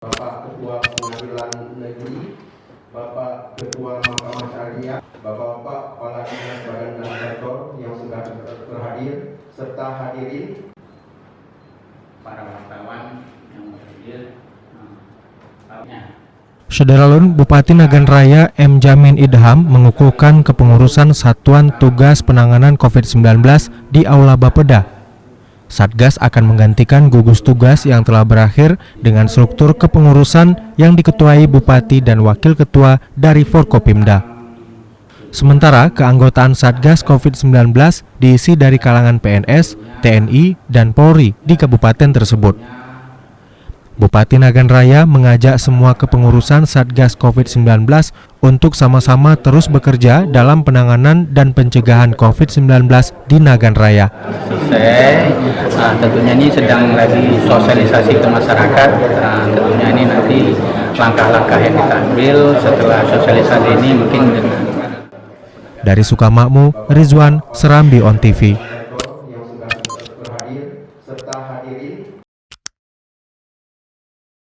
Bapak Ketua Pengadilan Negeri, Bapak Ketua Mahkamah Syariah, Bapak-bapak Kepala Dinas Badan Narkotika yang sudah terhadir, serta hadirin para wartawan yang berhadir. Saudara Bupati Nagan Raya M. Jamin Idham mengukuhkan kepengurusan Satuan Tugas Penanganan COVID-19 di Aula Bapeda. Satgas akan menggantikan gugus tugas yang telah berakhir dengan struktur kepengurusan yang diketuai Bupati dan Wakil Ketua dari Forkopimda. Sementara keanggotaan Satgas COVID-19 diisi dari kalangan PNS, TNI, dan Polri di kabupaten tersebut. Bupati Nagan Raya mengajak semua kepengurusan Satgas COVID-19 untuk sama-sama terus bekerja dalam penanganan dan pencegahan COVID-19 di Nagan Raya. Tentunya ini sedang lagi sosialisasi ke masyarakat. Tentunya ini nanti langkah-langkah yang kita ambil setelah sosialisasi ini mungkin dengan. Dari Sukamakmur, Rizwan, Serambi On TV.